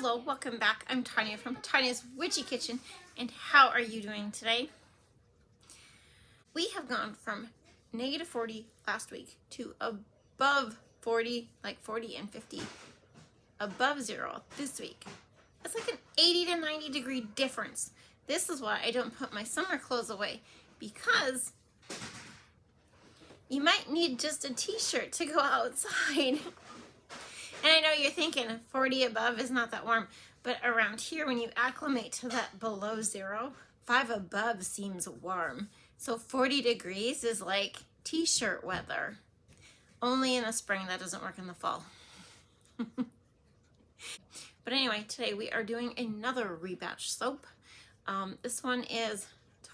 Hello, welcome back. I'm Tanya from Tanya's Witchy Kitchen, and how are you doing today? We have gone from negative 40 last week to above 40, like 40 and 50, above zero this week. It's like an 80 to 90 degree difference. This is why I don't put my summer clothes away, because you might need just a t-shirt to go outside. And I know you're thinking 40 above is not that warm, but around here, when you acclimate to that below zero, 5 above seems warm. So 40 degrees is like t-shirt weather. Only in the spring, that doesn't work in the fall. But anyway, today we are doing another rebatch soap. This one is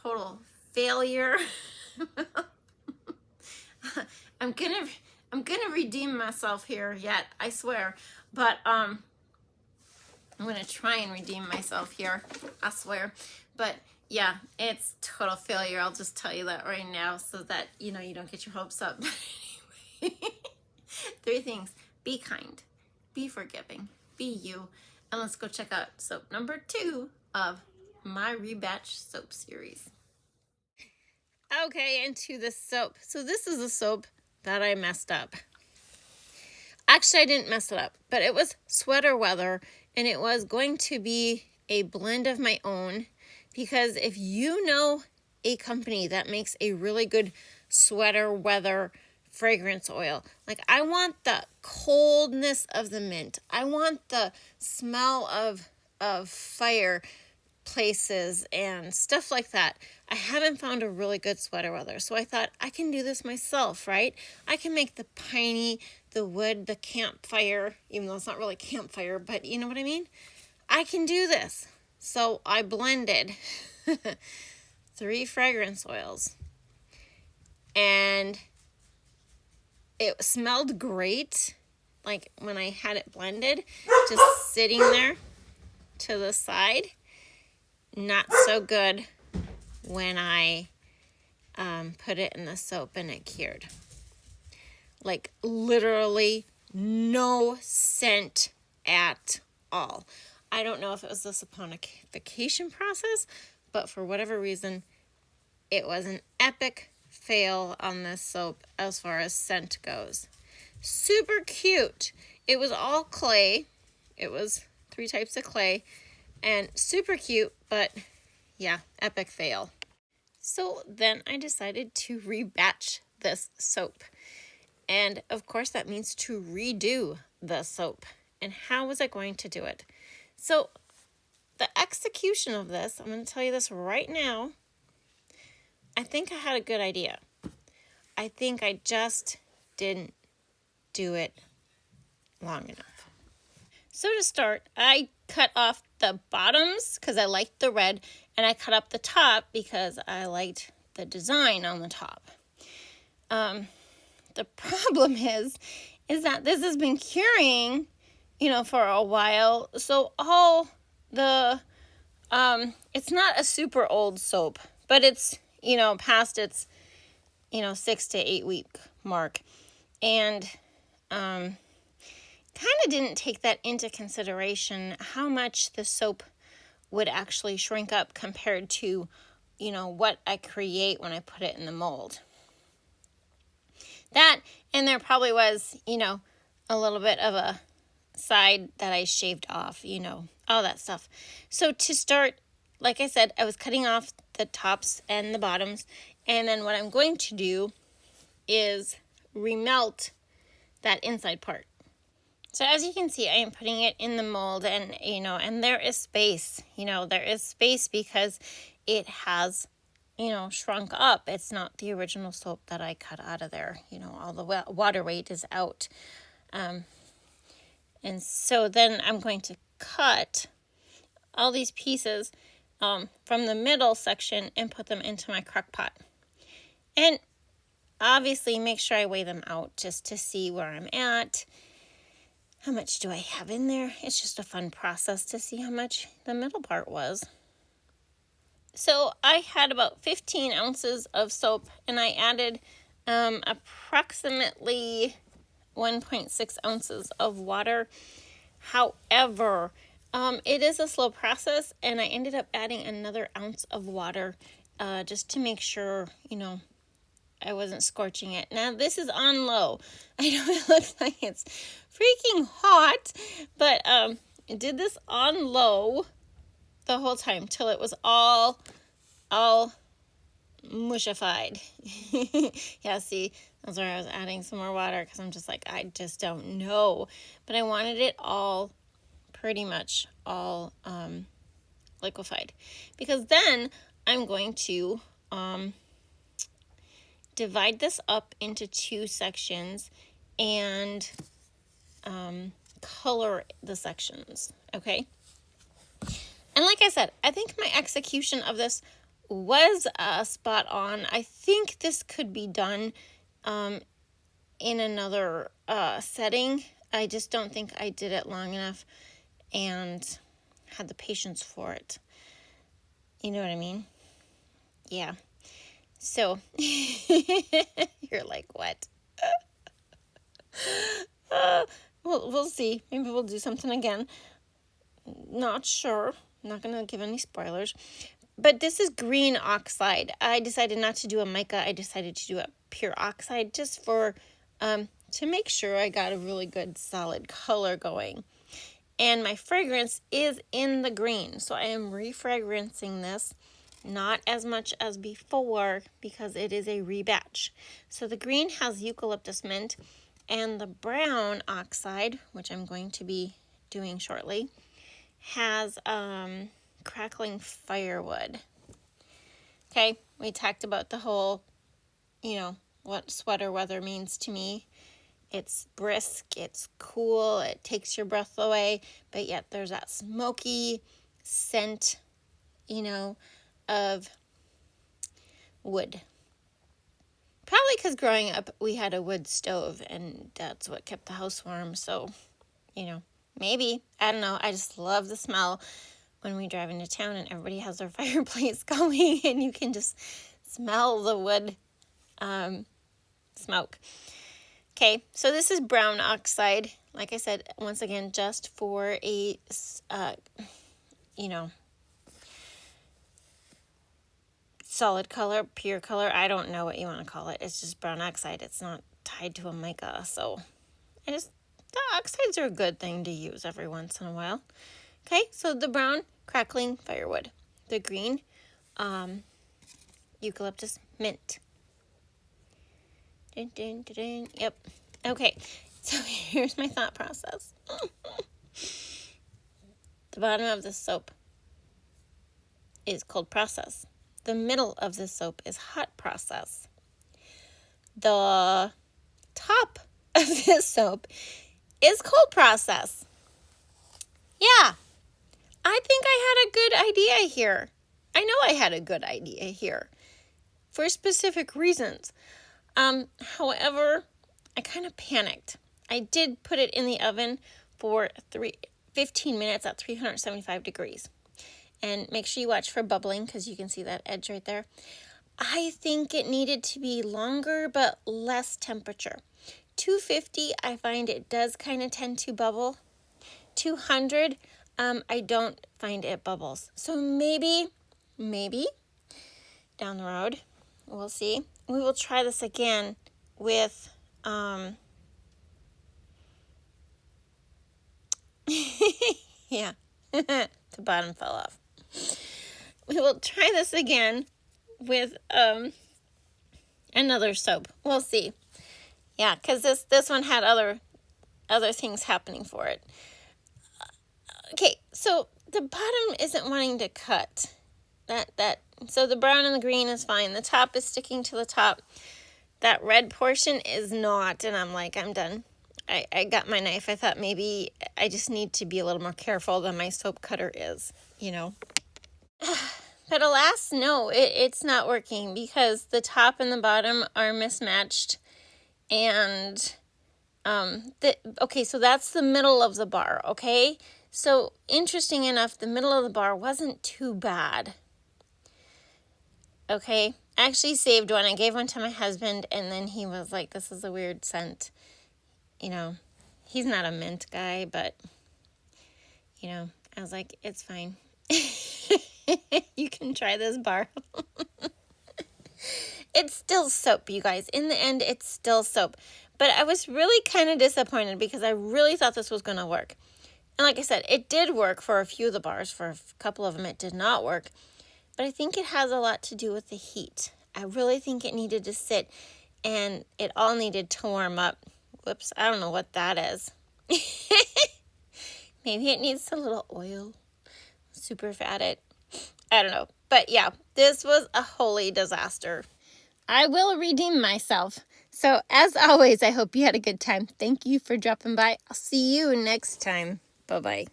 total failure. I'm gonna redeem myself here yet, I swear. But I'm gonna try and redeem myself here, I swear. But yeah, it's total failure. I'll just tell you that right now so that you don't get your hopes up. Anyway, 3 things: be kind, be forgiving, be you, and let's go check out soap number 2 of my rebatch soap series. Okay, into the soap. So this is a soap that I messed up. Actually, I didn't mess it up, but it was sweater weather, and it was going to be a blend of my own, because if you know a company that makes a really good sweater weather fragrance oil, like I want the coldness of the mint, I want the smell of fire places and stuff like that. I haven't found a really good sweater weather, so I thought I can do this myself, right? I can make the piney, the wood, the campfire, even though it's not really campfire, but you know what I mean? I can do this. So I blended 3 fragrance oils, and it smelled great, like when I had it blended, just sitting there to the side. Not so good when I put it in the soap and it cured. Like literally no scent at all. I don't know if it was the saponification process, but for whatever reason, it was an epic fail on this soap as far as scent goes. Super cute. It was all clay. It was 3 types of clay. And super cute, but yeah, epic fail. So then I decided to rebatch this soap. And of course that means to redo the soap. And how was I going to do it? So the execution of this, I'm going to tell you this right now. I think I had a good idea. I think I just didn't do it long enough. So to start, I cut off the bottoms because I liked the red, and I cut up the top because I liked the design on the top. The problem is that this has been curing, for a while. So all the, it's not a super old soap, but it's, past its, 6 to 8 week mark. And, kind of didn't take that into consideration, how much the soap would actually shrink up compared to, what I create when I put it in the mold. That, and there probably was, a little bit of a side that I shaved off, all that stuff. So to start, like I said, I was cutting off the tops and the bottoms, and then what I'm going to do is remelt that inside part. So as you can see, I am putting it in the mold, and, and there is space, there is space because it has, shrunk up. It's not the original soap that I cut out of there. All the water weight is out. And so then I'm going to cut all these pieces from the middle section and put them into my crock pot. And obviously make sure I weigh them out just to see where I'm at. How much do I have in there? It's just a fun process to see how much the middle part was. So I had about 15 ounces of soap, and I added approximately 1.6 ounces of water. However, It is a slow process, and I ended up adding another ounce of water just to make sure, I wasn't scorching it. Now, this is on low. I know it looks like it's freaking hot, but I did this on low the whole time till it was all mushified. Yeah, see, that's where I was adding some more water because I'm just like, I just don't know. But I wanted it all pretty much all liquefied, because then I'm going to divide this up into 2 sections and color the sections, okay? And like I said, I think my execution of this was spot on. I think this could be done in another setting. I just don't think I did it long enough and had the patience for it. You know what I mean? Yeah. So, you're like, what? We'll see. Maybe we'll do something again. Not sure. Not going to give any spoilers. But this is green oxide. I decided not to do a mica. I decided to do a pure oxide just for, to make sure I got a really good solid color going. And my fragrance is in the green. So I am refragrancing this. Not as much as before because it is a rebatch. So the green has eucalyptus mint, and the brown oxide, which I'm going to be doing shortly, has crackling firewood. Okay, we talked about the whole, what sweater weather means to me. It's brisk, it's cool, it takes your breath away, but yet there's that smoky scent, of wood. Probably because growing up we had a wood stove and that's what kept the house warm. So, maybe, I don't know. I just love the smell when we drive into town and everybody has their fireplace going and you can just smell the wood smoke. Okay, so this is brown oxide. Like I said, once again, just for a, solid color, pure color. I don't know what you want to call it. It's just brown oxide. It's not tied to a mica. So the oxides are a good thing to use every once in a while. Okay, so the brown, crackling firewood. The green, eucalyptus mint. Dun, dun, dun, dun. Yep. Okay, so here's my thought process. The bottom of the soap is cold process. The middle of the soap is hot process. The top of this soap is cold process. Yeah, I think I had a good idea here. I know I had a good idea here for specific reasons. However, I kind of panicked. I did put it in the oven for 15 minutes at 375 degrees. And make sure you watch for bubbling because you can see that edge right there. I think it needed to be longer but less temperature. 250, I find it does kind of tend to bubble. 200, I don't find it bubbles. So maybe down the road, we'll see. We will try this again with, yeah, the bottom fell off. We will try this again with another soap. We'll see. Yeah, because this one had other things happening for it. Okay, so the bottom isn't wanting to cut. So the brown and the green is fine. The top is sticking to the top. That red portion is not, and I'm like, I'm done. I got my knife. I thought maybe I just need to be a little more careful than my soap cutter is, But alas, no, it's not working because the top and the bottom are mismatched. And, okay, so that's the middle of the bar, okay? So interesting enough, the middle of the bar wasn't too bad. Okay, I actually saved one. I gave one to my husband, and then he was like, this is a weird scent. He's not a mint guy, but, I was like, it's fine. You can try this bar. It's still soap, you guys. In the end, it's still soap. But I was really kind of disappointed because I really thought this was going to work. And like I said, it did work for a few of the bars. For a couple of them, it did not work. But I think it has a lot to do with the heat. I really think it needed to sit, and it all needed to warm up. Whoops, I don't know what that is. Maybe it needs a little oil. Super fat it. I don't know. But yeah, this was a holy disaster. I will redeem myself. So as always, I hope you had a good time. Thank you for dropping by. I'll see you next time. Bye-bye.